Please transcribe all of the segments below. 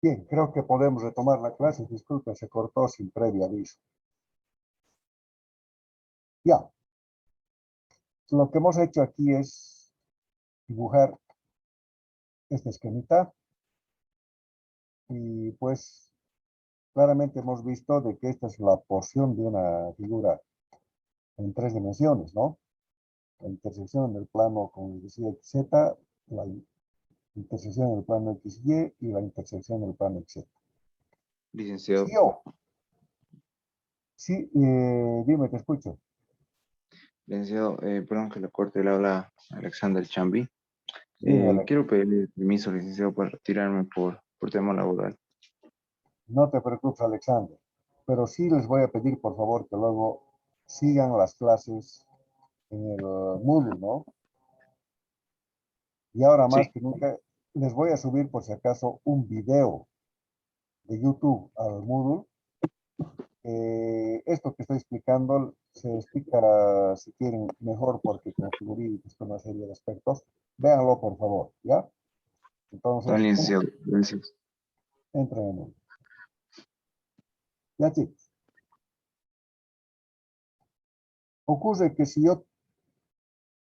Bien, creo que podemos retomar la clase. Disculpen, se cortó sin previo aviso. Ya, lo que hemos hecho aquí es dibujar este esquemita y pues claramente hemos visto de que esta es la porción de una figura en 3 dimensiones, ¿no? La intersección en el plano, como decía, XZ, la intersección en el plano XY y la intersección en el plano XZ. Licenciado, Sí, dime, te escucho. licenciado, perdón que le corte, le habla Alexander Chambi. Dime, Alex. Quiero pedirle permiso, licenciado, para retirarme por tema laboral. No te preocupes, Alexander. Pero sí les voy a pedir, por favor, que luego sigan las clases en el Moodle, ¿no? Y ahora más Sí, que nunca, les voy a subir, por si acaso, un video de YouTube al Moodle. Esto que estoy explicando se explica, si quieren, mejor porque configuré y con una serie de aspectos. Véanlo, por favor, ¿ya? está bien, Entonces, licenciado. Gracias. entren en él. Ya, chicos. Ocurre que si yo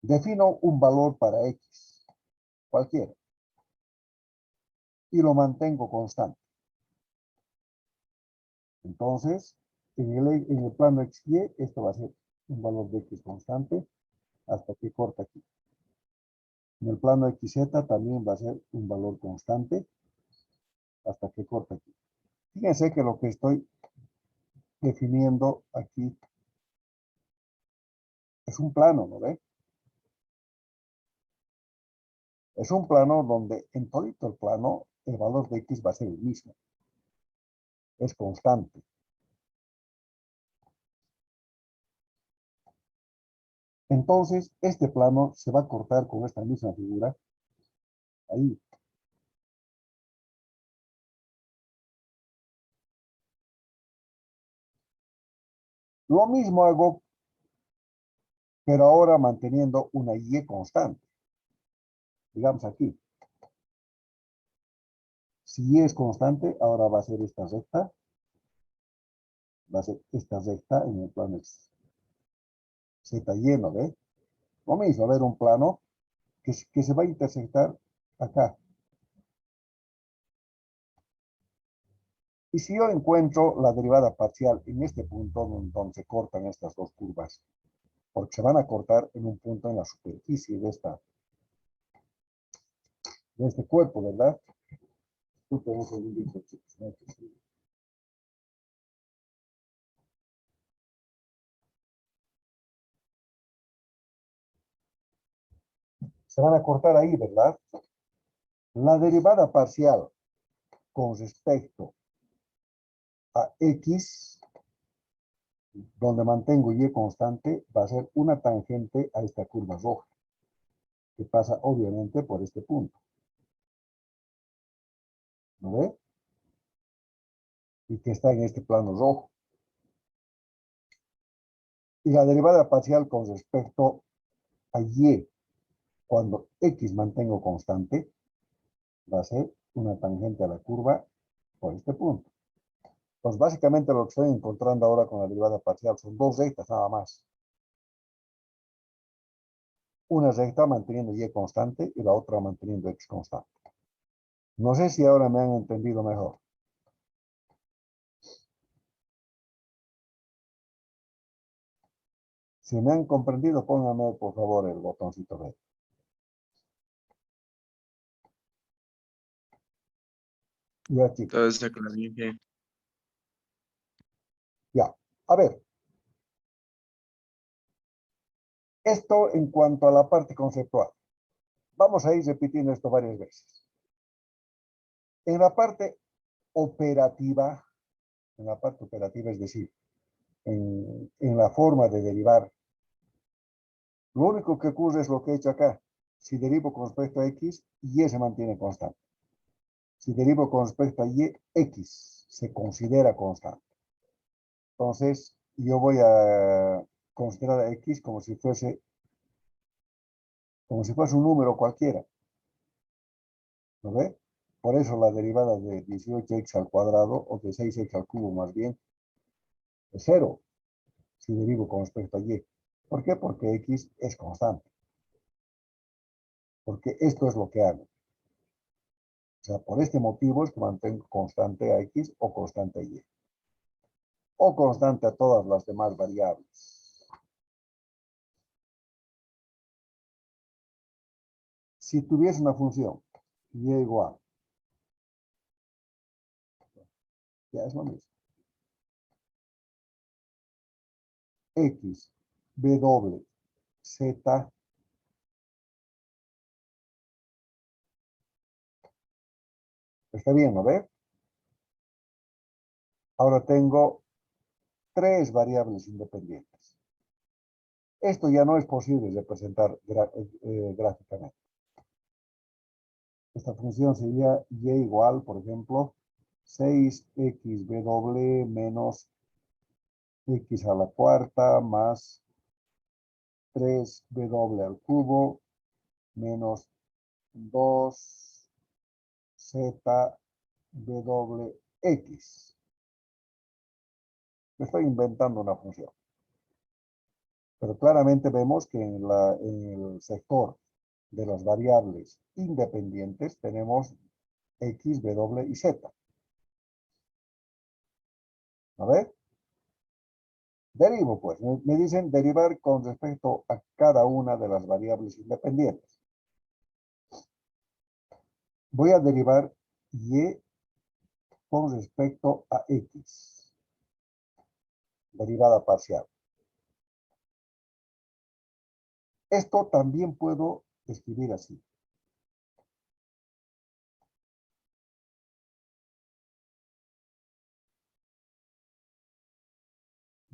defino un valor para X, cualquiera, y lo mantengo constante, entonces, en el plano XY, esto va a ser un valor de X constante hasta que corta aquí. En el plano XZ también va a ser un valor constante hasta que corta aquí. Fíjense que lo que estoy definiendo aquí es un plano, ¿no ve? Es un plano donde en todito el plano el valor de X va a ser el mismo. Es constante. Entonces, este plano se va a cortar con esta misma figura. Ahí. Lo mismo hago, pero ahora manteniendo una Y constante. Digamos aquí. Si Y es constante, ahora va a ser esta recta. Va a ser esta recta en el plano Z lleno, ¿ve? Lo mismo, a ver un plano que se va a intersectar acá. Y si yo encuentro la derivada parcial en este punto donde se cortan estas dos curvas, porque se van a cortar en un punto en la superficie de este cuerpo, ¿verdad? Se van a cortar ahí, ¿verdad? La derivada parcial con respecto a X, donde mantengo Y constante, va a ser una tangente a esta curva roja, que pasa obviamente por este punto. ¿No ve? Y que está en este plano rojo. Y la derivada parcial con respecto a Y, cuando X mantengo constante, va a ser una tangente a la curva por este punto. Pues básicamente lo que estoy encontrando ahora con la derivada parcial son dos rectas nada más. Una recta manteniendo Y constante y la otra manteniendo X constante. No sé si ahora me han entendido mejor. Si me han comprendido, pónganme por favor el botoncito verde. Ya, chicos. Todo está claro, bien. Ya. A ver. Esto en cuanto a la parte conceptual. Vamos a ir repitiendo esto varias veces. En la parte operativa, es decir, en la forma de derivar, lo único que ocurre es lo que he hecho acá. Si derivo con respecto a X, Y se mantiene constante. Si derivo con respecto a Y, X se considera constante. Entonces, yo voy a considerar a X como si fuese un número cualquiera. ¿Lo ve? Por eso la derivada de 18x al cuadrado, o de 6x al cubo más bien, es 0, si derivo con respecto a y. ¿Por qué? Porque x es constante. Porque esto es lo que hago. O sea, por este motivo es que mantengo constante a x o constante a y. O constante a todas las demás variables. Si tuviese una función y igual, ya es lo mismo. X, W, Z. Está bien, ¿no ve? Ahora tengo 3 variables independientes. Esto ya no es posible representar gráficamente. Esta función sería y igual, por ejemplo, 6xw menos x a la cuarta más 3w al cubo menos 2zwx. Me estoy inventando una función. Pero claramente vemos que en el sector de las variables independientes tenemos x, w y z. A ver. Derivo, pues. Me dicen derivar con respecto a cada una de las variables independientes. Voy a derivar y con respecto a x. Derivada parcial. Esto también puedo escribir así.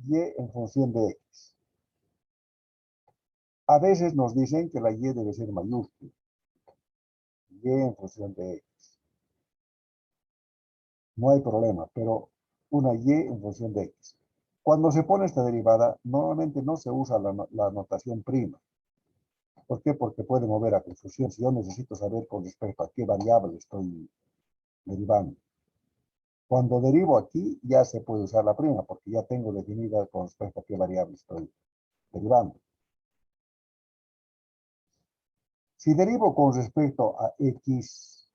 Y en función de x. A veces nos dicen que la y debe ser mayúscula. Y en función de x. No hay problema, pero una y en función de x. Cuando se pone esta derivada, normalmente no se usa la notación prima. ¿Por qué? Porque puede mover a confusión. Si yo necesito saber con respecto a qué variable estoy derivando. Cuando derivo aquí, ya se puede usar la prima, porque ya tengo definida con respecto a qué variable estoy derivando. Si derivo con respecto a x,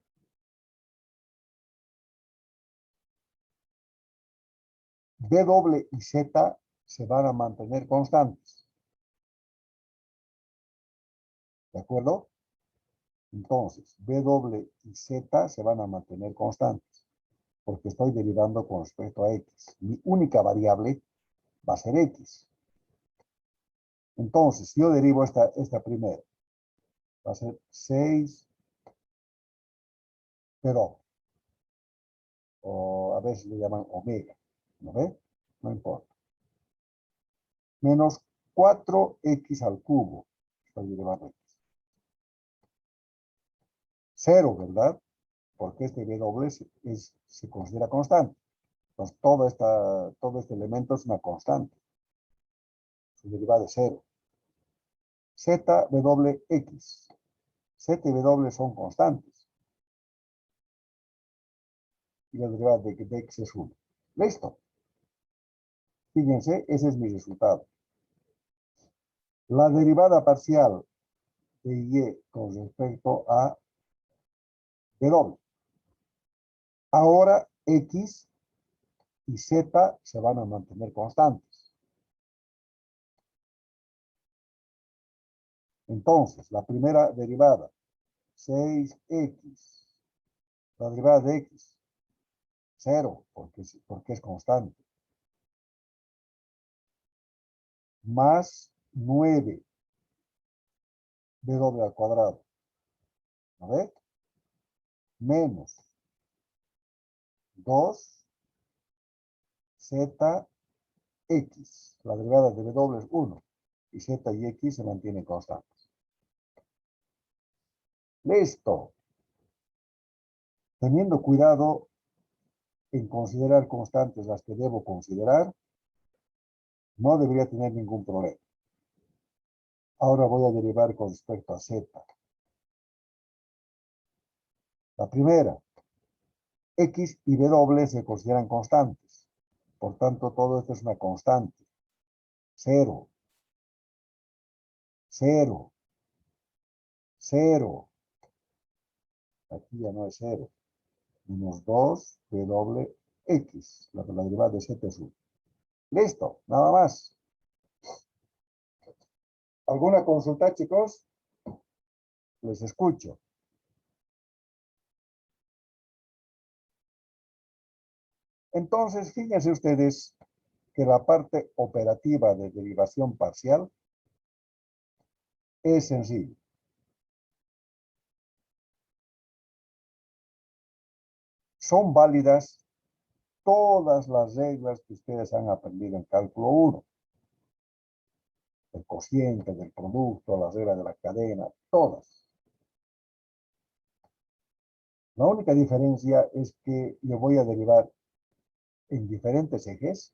w y z se van a mantener constantes. ¿De acuerdo? Entonces, w y z se van a mantener constantes, porque estoy derivando con respecto a x. Mi única variable va a ser x. Entonces, si yo derivo esta primera, va a ser 6, pero, o a veces le llaman omega, ¿no ve? No importa. Menos 4x al cubo, estoy derivando x. 0, ¿verdad? Porque este w se considera constante. Entonces, todo este elemento es una constante. Su derivada de 0. Z, W, X. Z y W son constantes. Y la derivada de X es 1. Listo. Fíjense, ese es mi resultado. La derivada parcial de Y con respecto a W. Ahora X y Z se van a mantener constantes. Entonces, la primera derivada, 6x. La derivada de X, 0, porque es constante. Más 9 w al cuadrado. ¿A ver? Menos 2 z x. La derivada de w es 1. Y z y x se mantienen constantes. Listo. Teniendo cuidado en considerar constantes las que debo considerar, no debería tener ningún problema. Ahora voy a derivar con respecto a z. La primera, X y W se consideran constantes. Por tanto, todo esto es una constante. 0, 0, 0. Aquí ya no es 0. Menos 2WX. La derivada de Z es 1. Listo, nada más. ¿Alguna consulta, chicos? Les escucho. Entonces, fíjense ustedes que la parte operativa de derivación parcial es sencilla. Son válidas todas las reglas que ustedes han aprendido en cálculo 1. El cociente, del producto, las reglas de la cadena, todas. La única diferencia es que yo voy a derivar en diferentes ejes,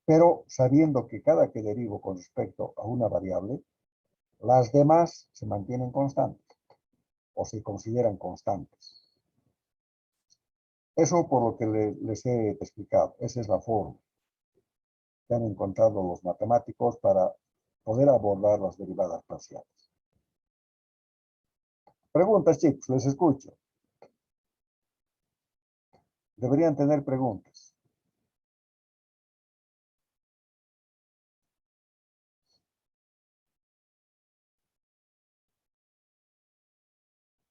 pero sabiendo que cada que derivo con respecto a una variable, las demás se mantienen constantes o se consideran constantes. Eso por lo que les he explicado. Esa es la forma que han encontrado los matemáticos para poder abordar las derivadas parciales. Preguntas, chicos, les escucho. Deberían tener preguntas.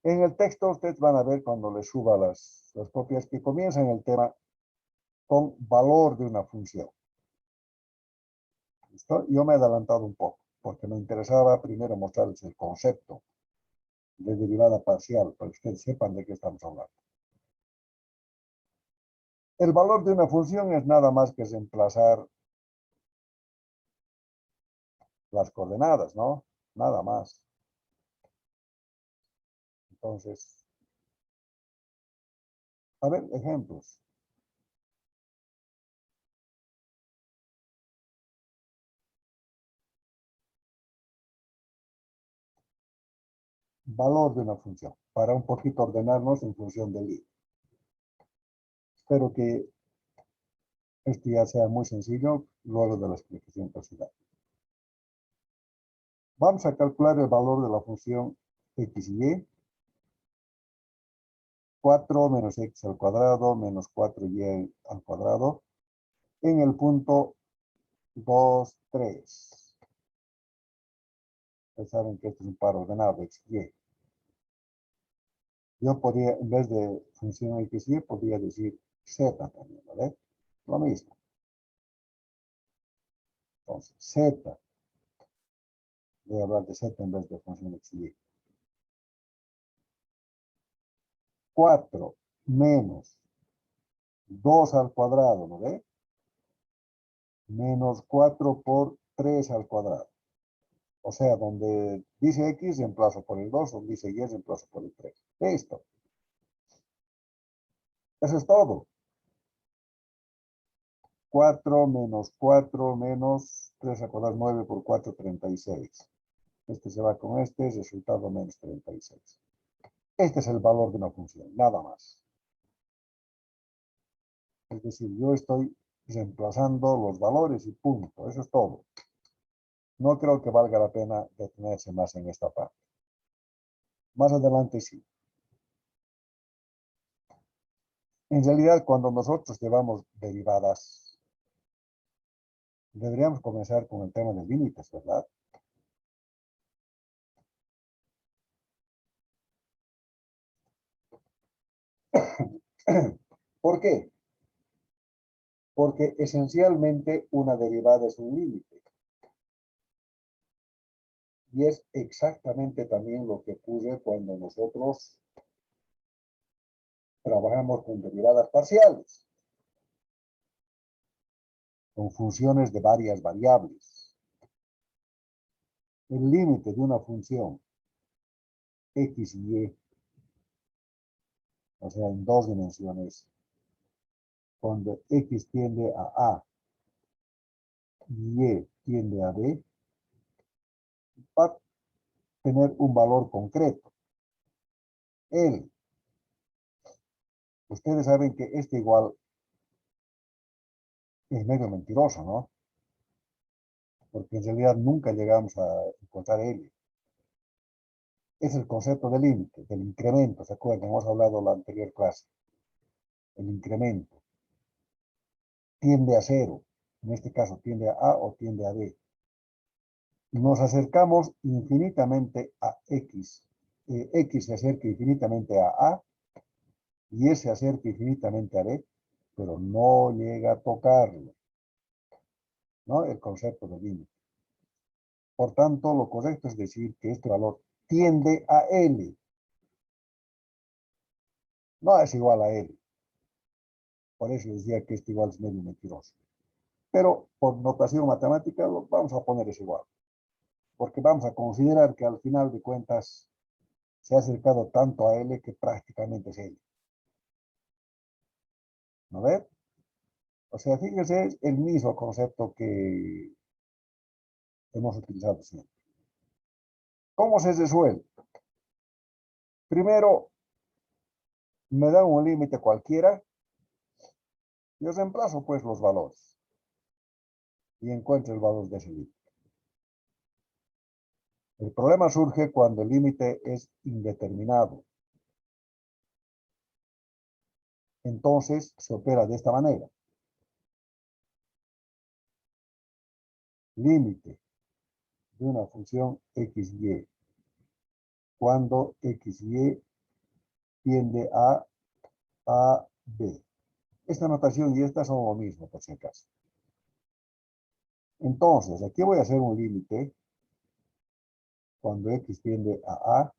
En el texto ustedes van a ver cuando les suba las copias que comienzan el tema con valor de una función. ¿Listo? Yo me he adelantado un poco porque me interesaba primero mostrarles el concepto de derivada parcial para que ustedes sepan de qué estamos hablando. El valor de una función es nada más que reemplazar las coordenadas, ¿no? Nada más. Entonces, a ver, ejemplos. Valor de una función, para un poquito ordenarnos en función del i. Espero que esto ya sea muy sencillo luego de la explicación posible. Vamos a calcular el valor de la función x y y. 4 menos x al cuadrado menos 4y al cuadrado en el punto 2, 3. Ustedes saben que esto es un par ordenado, x y y. Yo podría, en vez de función x y, podría decir z también, ¿vale? Lo mismo. Entonces, z. Voy a hablar de z en vez de función x y. 4 menos 2 al cuadrado, ¿no ve? Menos 4 por 3 al cuadrado. O sea, donde dice x, reemplazo por el 2, donde dice y, reemplazo por el 3. Listo. Eso es todo. 4 menos 4 menos 3 al cuadrado, 9 por 4, 36. Este se va con este, resultado menos 36. Este es el valor de una función, nada más. Es decir, yo estoy reemplazando los valores y punto. Eso es todo. No creo que valga la pena detenerse más en esta parte. Más adelante sí. En realidad, cuando nosotros llevamos derivadas, deberíamos comenzar con el tema de límites, ¿verdad? ¿Por qué? Porque esencialmente una derivada es un límite. Y es exactamente también lo que ocurre cuando nosotros trabajamos con derivadas parciales, con funciones de varias variables. El límite de una función x y y, o sea, en dos dimensiones, cuando x tiende a y tiende a b, va a tener un valor concreto. El Ustedes saben que este igual es medio mentiroso, ¿no? Porque en realidad nunca llegamos a encontrar L. Es el concepto del límite, del incremento, ¿se acuerdan? Hemos hablado en la anterior clase. El incremento tiende a cero, en este caso tiende a A o tiende a B. Nos acercamos infinitamente a X. X se acerca infinitamente a A y S se acerca infinitamente a B, pero no llega a tocarlo, ¿no? El concepto de límite. Por tanto, lo correcto es decir que este valor tiende a L. No es igual a L. Por eso les decía que este igual es medio mentiroso. Pero por notación matemática lo vamos a poner es igual. Porque vamos a considerar que al final de cuentas se ha acercado tanto a L que prácticamente es L. ¿No ves? O sea, fíjense, es el mismo concepto que hemos utilizado siempre. ¿Cómo se resuelve? Primero, me dan un límite cualquiera, yo reemplazo pues los valores y encuentro el valor de ese límite. El problema surge cuando el límite es indeterminado. Entonces se opera de esta manera. Límite de una función xy cuando xy tiende a b. Esta notación y esta son lo mismo, por si acaso. Entonces, aquí voy a hacer un límite cuando x tiende a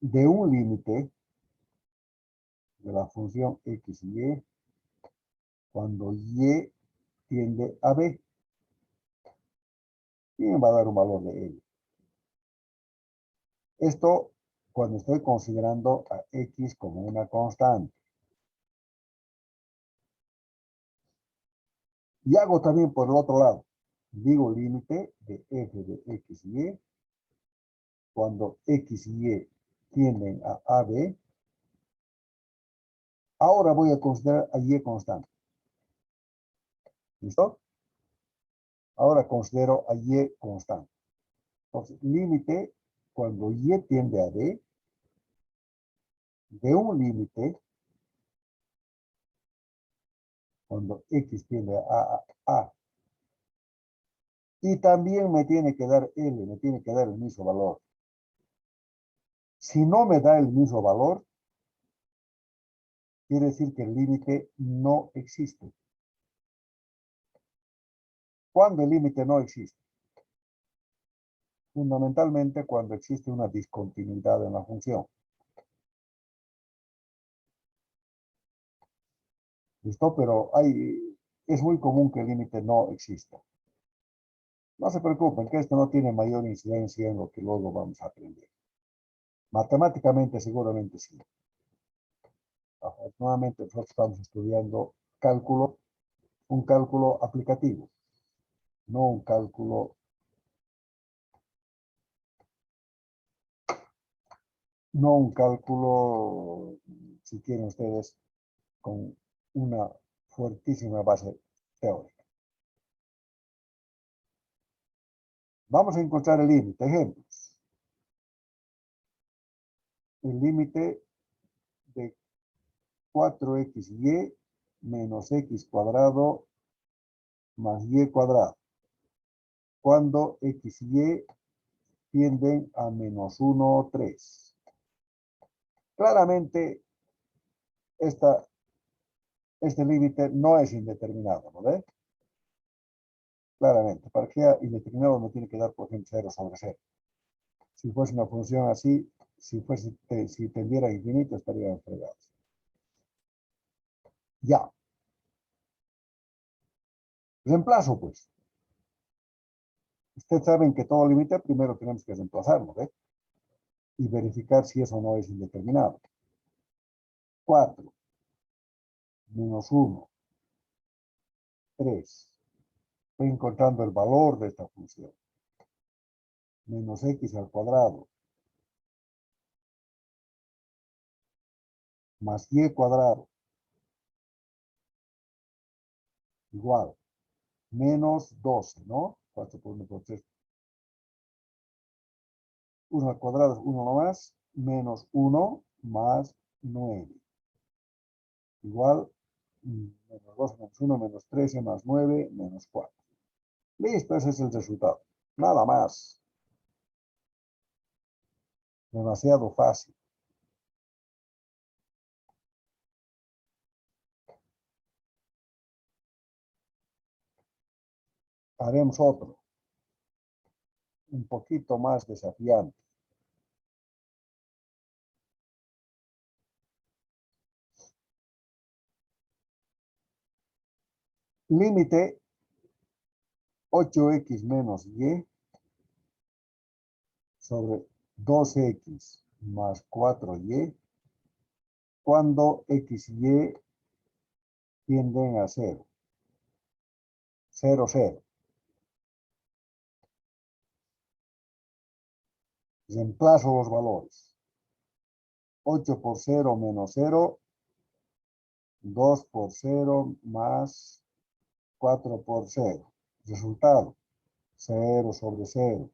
de un límite de la función xy cuando y tiende a b. Y me va a dar un valor de L. Esto cuando estoy considerando a x como una constante. Y hago también por el otro lado. Digo límite de f de x y y cuando x y y tienden a AB. Ahora voy a considerar a y constante. ¿Listo? Ahora considero a y constante. Entonces, límite cuando y tiende a b de un límite cuando x tiende a. Y también me tiene que dar L, me tiene que dar el mismo valor. Si no me da el mismo valor, quiere decir que el límite no existe. ¿Cuándo el límite no existe? Fundamentalmente cuando existe una discontinuidad en la función. ¿Listo? Pero es muy común que el límite no exista. No se preocupen, que esto no tiene mayor incidencia en lo que luego vamos a aprender. Matemáticamente seguramente sí. Afortunadamente nosotros estamos estudiando cálculo, un cálculo aplicativo, no un cálculo, si quieren ustedes, con una fuertísima base teórica. Vamos a encontrar el límite. Ejemplos. El límite de 4xy menos x cuadrado más y cuadrado. Cuando x y y tienden a menos 1, 3. Claramente, este límite no es indeterminado, ¿no ve? Claramente, para que sea indeterminado me tiene que dar, por ejemplo, 0 sobre 0. Si fuese una función así, si tendiera a infinito, estarían fregados. Ya. Reemplazo, pues. Ustedes saben que todo límite primero tenemos que reemplazarlo, ¿ve? Y verificar si eso no es indeterminado. 4 menos 1, 3. Estoy encontrando el valor de esta función. Menos x al cuadrado más y cuadrado igual menos 12, ¿no? 4 por 1 por 3. 1 al cuadrado es 1 nomás, menos 1 más 9. Igual, menos 2 menos 1 menos 13 más 9 menos 4. Listo, ese es el resultado. Nada más. Demasiado fácil. Haremos otro. Un poquito más desafiante. Límite 8x menos y sobre 2x más 4y cuando x y tienden a 0. 0, 0. Reemplazo los valores. 8 por 0 menos 0. 2 por 0 más 4 por 0. Resultado, 0 sobre 0.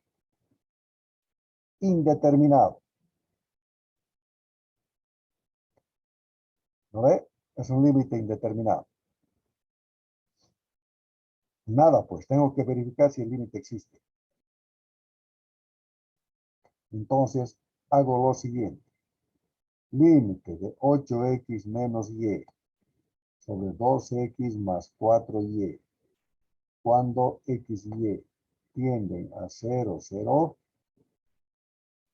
Indeterminado. ¿No ve? Es un límite indeterminado. Nada, pues, tengo que verificar si el límite existe. Entonces, hago lo siguiente. Límite de 8x menos y sobre 2x más 4y. Cuando x y tienden a 0, 0,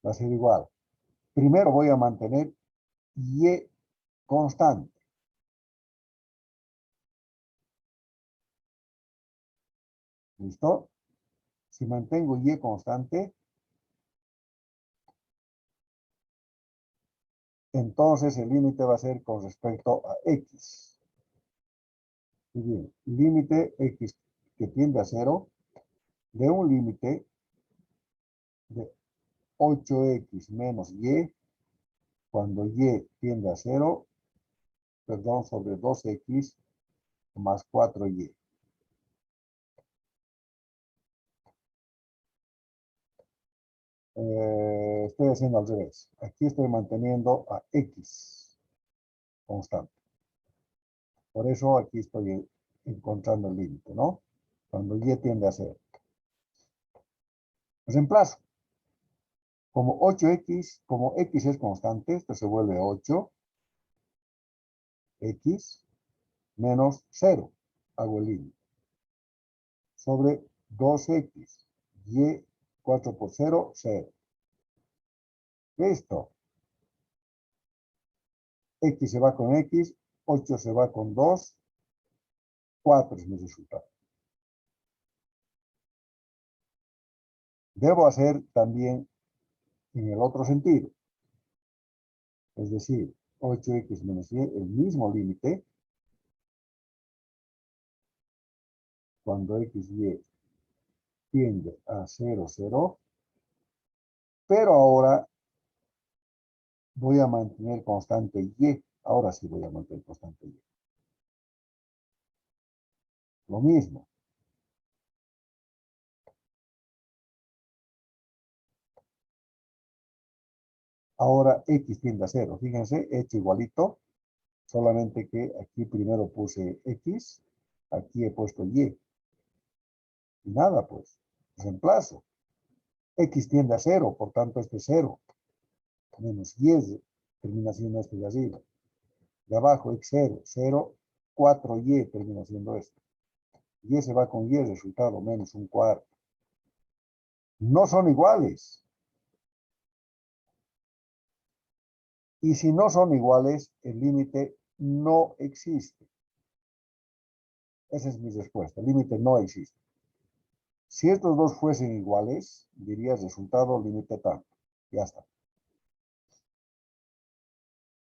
va a ser igual. Primero voy a mantener y constante. ¿Listo? Si mantengo y constante, entonces el límite va a ser con respecto a x. Muy bien, límite x que tiende a 0 de un límite de 8x menos y cuando y tiende a 0, perdón, sobre 2x más 4y. Estoy haciendo al revés. Aquí estoy manteniendo a x constante. Por eso aquí estoy encontrando el límite, ¿no? Cuando y tiende a 0. Reemplazo. Como 8x, como x es constante, esto se vuelve 8x menos 0. Hago el límite. Sobre 2x. Y 4 por 0, 0. Listo. X se va con x, 8 se va con 2, 4 es mi resultado. Debo hacer también en el otro sentido. Es decir, 8x menos y, el mismo límite, cuando x y tiende a 0, 0, pero ahora voy a mantener constante y. Ahora sí voy a mantener constante y. Lo mismo. Ahora x tiende a 0. Fíjense, hecho igualito. Solamente que aquí primero puse x. Aquí he puesto y. Y nada, pues. Reemplazo. X tiende a 0. Por tanto, este es 0. Menos y termina siendo este de arriba. De abajo, x0. 0. 4y termina siendo esto. Y se va con y, resultado menos un cuarto. No son iguales. Y si no son iguales, el límite no existe. Esa es mi respuesta. El límite no existe. Si estos dos fuesen iguales, dirías resultado límite tanto. Ya está.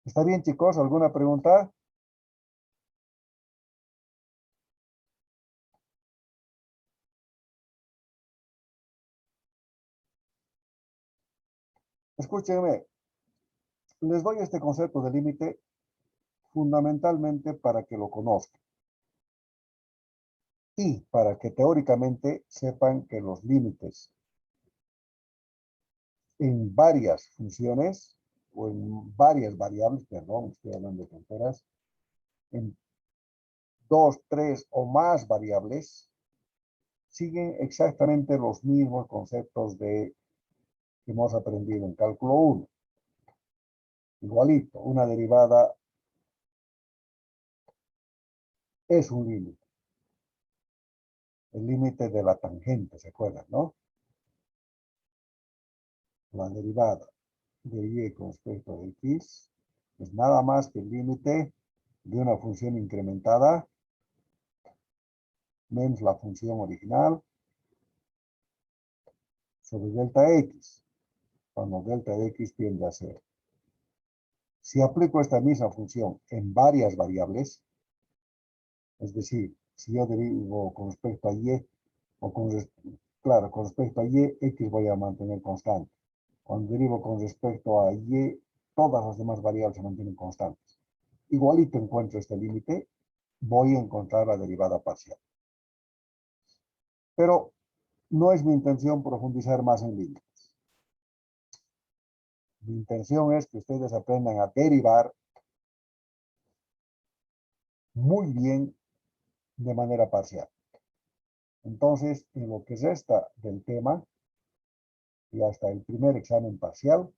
¿Está bien, chicos? ¿Alguna pregunta? Escúchenme. Les doy este concepto de límite fundamentalmente para que lo conozcan y para que teóricamente sepan que los límites en varias funciones o en varias variables, perdón, estoy hablando de tonteras, en dos, tres o más variables, siguen exactamente los mismos conceptos que hemos aprendido en cálculo 1. Igualito, una derivada es un límite. El límite de la tangente, ¿se acuerdan, no? La derivada de y con respecto a x es nada más que el límite de una función incrementada menos la función original sobre delta x, cuando delta de x tiende a 0. Si aplico esta misma función en varias variables, es decir, si yo derivo con respecto a y, o claro, con respecto a y, x voy a mantener constante. Cuando derivo con respecto a y, todas las demás variables se mantienen constantes. Igualito encuentro este límite, voy a encontrar la derivada parcial. Pero no es mi intención profundizar más en límites. Mi intención es que ustedes aprendan a derivar muy bien de manera parcial. Entonces, en lo que resta del tema, y hasta el primer examen parcial,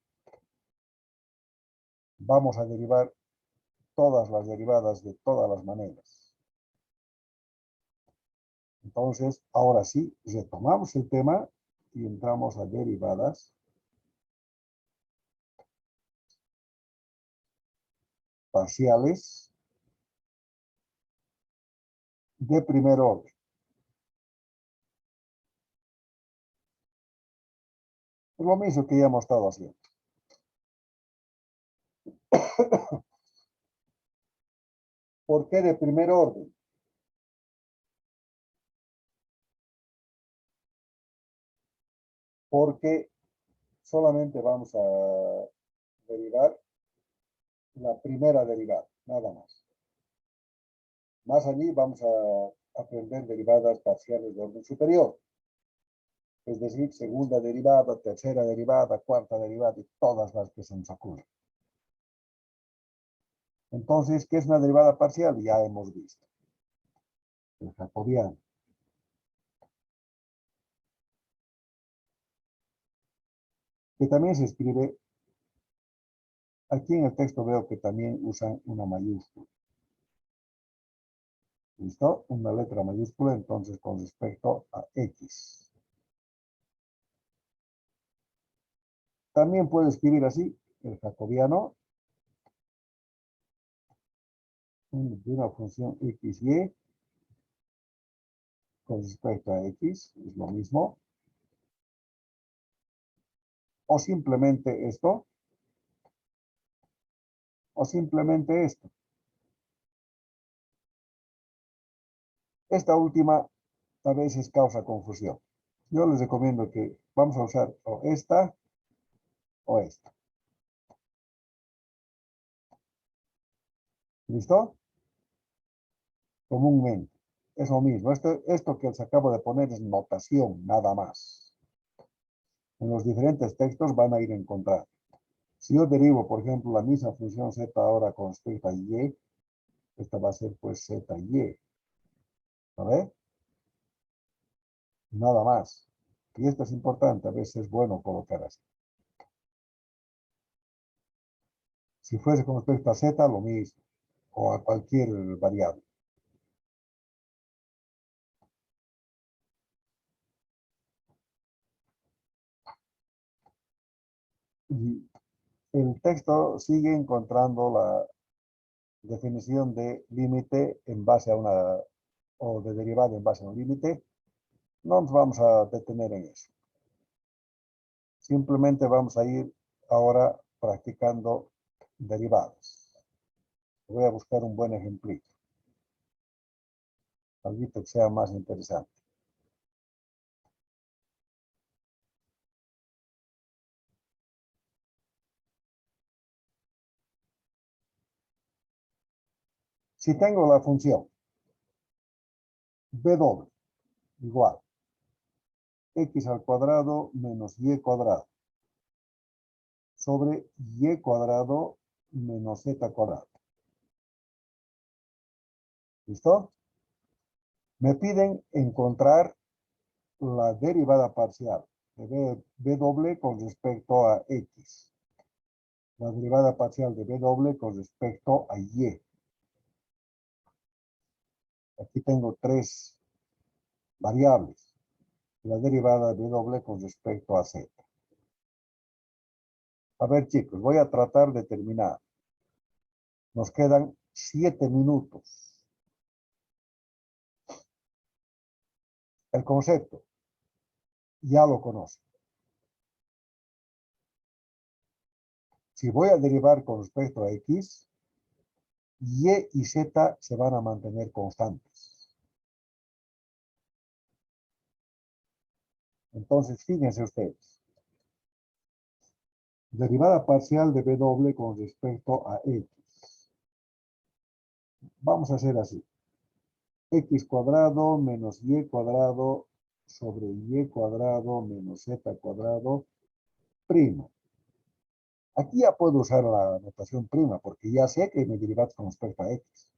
vamos a derivar todas las derivadas de todas las maneras. Entonces, ahora sí, retomamos el tema y entramos a derivadas parciales de primer orden. Es lo mismo que ya hemos estado haciendo. ¿Por qué de primer orden? Porque solamente vamos a derivar la primera derivada, nada más. Más allí vamos a aprender derivadas parciales de orden superior. Es decir, segunda derivada, tercera derivada, cuarta derivada y todas las que se nos ocurren. Entonces, ¿qué es una derivada parcial? Ya hemos visto. El jacobiano. Que también se escribe, aquí en el texto veo que también usan una mayúscula. ¿Listo? Una letra mayúscula, entonces, con respecto a X. También puedo escribir así, el jacobiano de una función x, y con respecto a x, es lo mismo. O simplemente esto, o simplemente esto. Esta última a veces causa confusión. Yo les recomiendo que vamos a usar o esta o esta. ¿Listo? Comúnmente. Es lo mismo. Esto que les acabo de poner es notación, nada más. En los diferentes textos van a ir a encontrar. Si yo derivo, por ejemplo, la misma función z ahora con respecto a y, esta va a ser pues z y. ¿A ver? Nada más. Y esto es importante, a veces es bueno colocar así. Si fuese con respecto a z, lo mismo. O a cualquier variable. Y el texto sigue encontrando la definición de límite en base a una, o de derivada en base a un límite. No nos vamos a detener en eso. Simplemente vamos a ir ahora practicando derivadas. Voy a buscar un buen ejemplito. Algo que sea más interesante. Si tengo la función b doble igual x al cuadrado menos y cuadrado sobre y cuadrado menos z cuadrado. ¿Listo? Me piden encontrar la derivada parcial de b doble con respecto a x. La derivada parcial de b doble con respecto a y. Aquí tengo tres variables. La derivada de b doble con respecto a z. A ver, chicos, voy a tratar de terminar. Nos quedan 7 minutos. El concepto ya lo conozco. Si voy a derivar con respecto a x, y y z se van a mantener constantes. Entonces, fíjense ustedes. Derivada parcial de b doble con respecto a x. Vamos a hacer así. X cuadrado menos y cuadrado sobre y cuadrado menos z cuadrado prima. Aquí ya puedo usar la notación prima porque ya sé que mi derivada con respecto a x.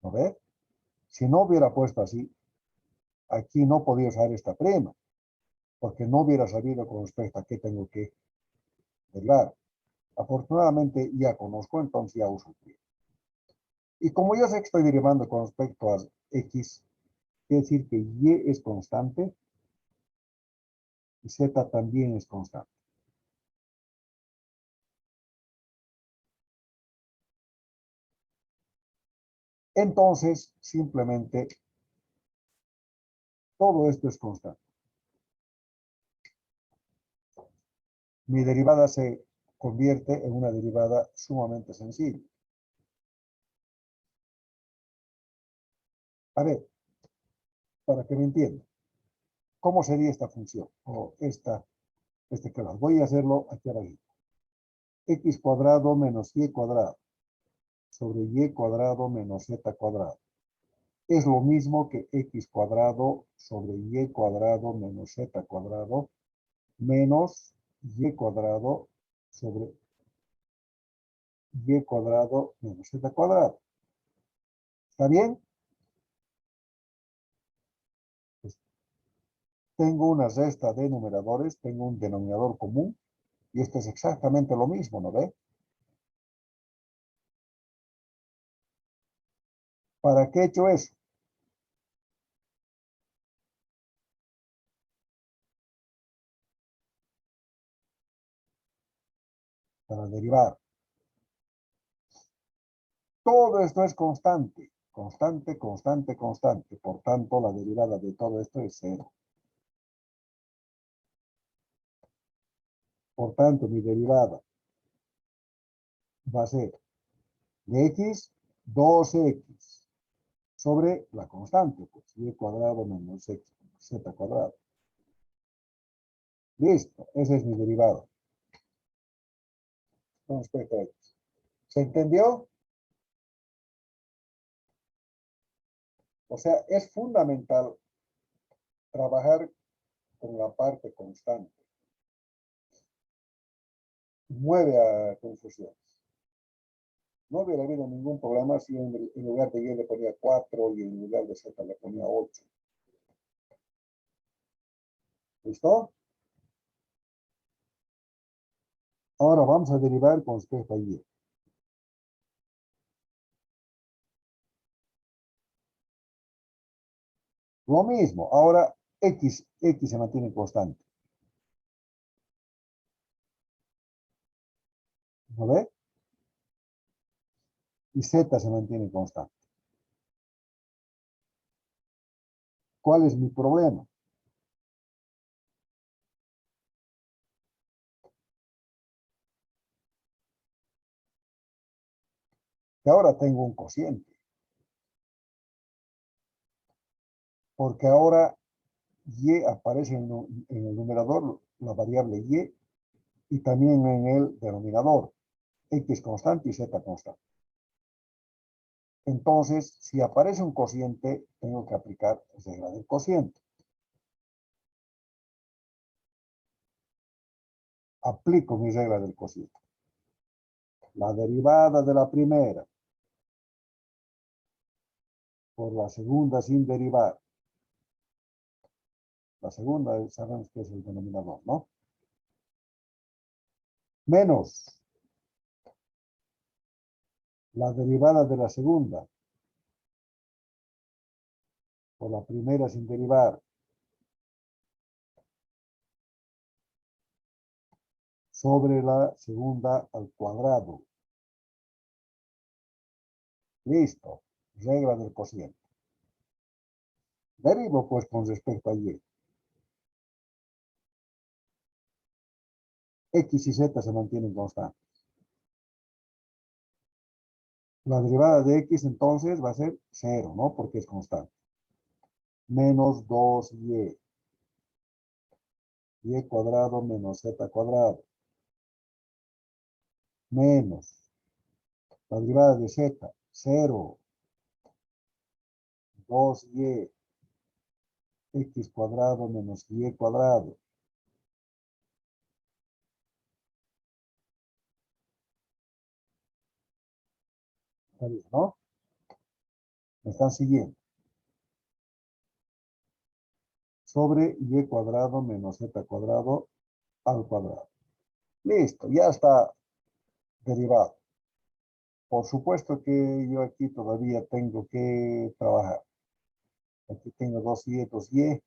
¿No ve? Si no hubiera puesto así, aquí no podía usar esta prima porque no hubiera sabido con respecto a qué tengo que derivar. Afortunadamente ya conozco, entonces ya uso prima. Y como yo sé que estoy derivando con respecto a x, quiere decir que y es constante y z también es constante. Entonces, simplemente, todo esto es constante. Mi derivada se convierte en una derivada sumamente sencilla. A ver, para que me entiendan, ¿cómo sería esta función? O este claro. Voy a hacerlo aquí abajo. X cuadrado menos y cuadrado sobre y cuadrado menos z cuadrado. Es lo mismo que x cuadrado sobre y cuadrado menos z cuadrado menos y cuadrado sobre y cuadrado menos z cuadrado. ¿Está bien? Pues tengo una resta de numeradores, tengo un denominador común y esto es exactamente lo mismo, ¿no ve? ¿Para qué he hecho eso? Para derivar. Todo esto es constante, constante, constante, constante. Por tanto, la derivada de todo esto es cero. Por tanto, mi derivada va a ser de x, 2x sobre la constante, pues y cuadrado menos x, z cuadrado. Listo, esa es mi derivada. Con respecto a x. ¿Se entendió? O sea, es fundamental trabajar con la parte constante. Mueve a confusiones. No hubiera habido ningún problema si en lugar de y le ponía 4 y en lugar de z le ponía 8. ¿Listo? Ahora vamos a derivar con respecto a y. Lo mismo, ahora x se mantiene constante. ¿No ve? Y z se mantiene constante. ¿Cuál es mi problema? Que ahora tengo un cociente. Porque ahora y aparece en el numerador, la variable y también en el denominador, x constante y z constante. Entonces, si aparece un cociente, tengo que aplicar regla del cociente. Aplico mi regla del cociente. La derivada de la primera por la segunda sin derivar. La segunda sabemos que es el denominador, ¿no? Menos la derivada de la segunda por la primera sin derivar sobre la segunda al cuadrado. Listo. Regla del cociente. Derivo pues con respecto a y. X y Z se mantienen constantes. La derivada de X entonces va a ser 0, ¿no? Porque es constante. Menos 2y. Y cuadrado menos Z cuadrado. Menos. La derivada de Z, 0. 2y. X cuadrado menos y cuadrado. ¿Está bien, no? ¿Me están siguiendo? Sobre y cuadrado menos z cuadrado al cuadrado. Listo, ya está derivado. Por supuesto que yo aquí todavía tengo que trabajar. Aquí tengo 2y, 2y.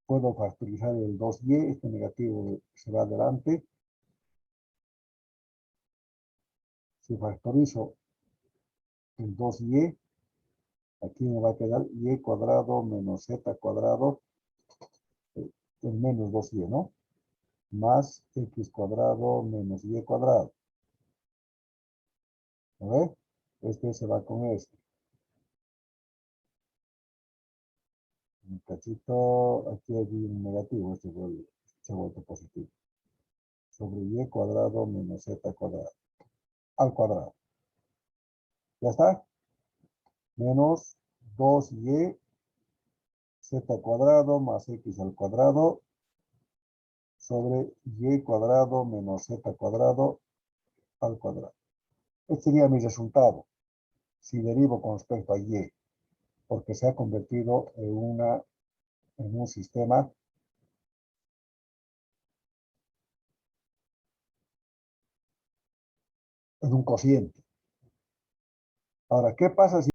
Puedo factorizar el 2y. Este negativo se va adelante. Si factorizo el 2y, aquí me va a quedar y cuadrado menos z cuadrado, el menos 2y, ¿no? Más x cuadrado menos y cuadrado. ¿A ver? Este se va con este. Un cachito, aquí hay un negativo, este se vuelve positivo. Sobre y cuadrado menos z cuadrado. Al cuadrado. ¿Ya está? Menos 2y z cuadrado más x al cuadrado sobre y cuadrado menos z cuadrado al cuadrado. Este sería mi resultado si derivo con respecto a y, porque se ha convertido en un sistema en un cociente. Ahora, ¿qué pasa si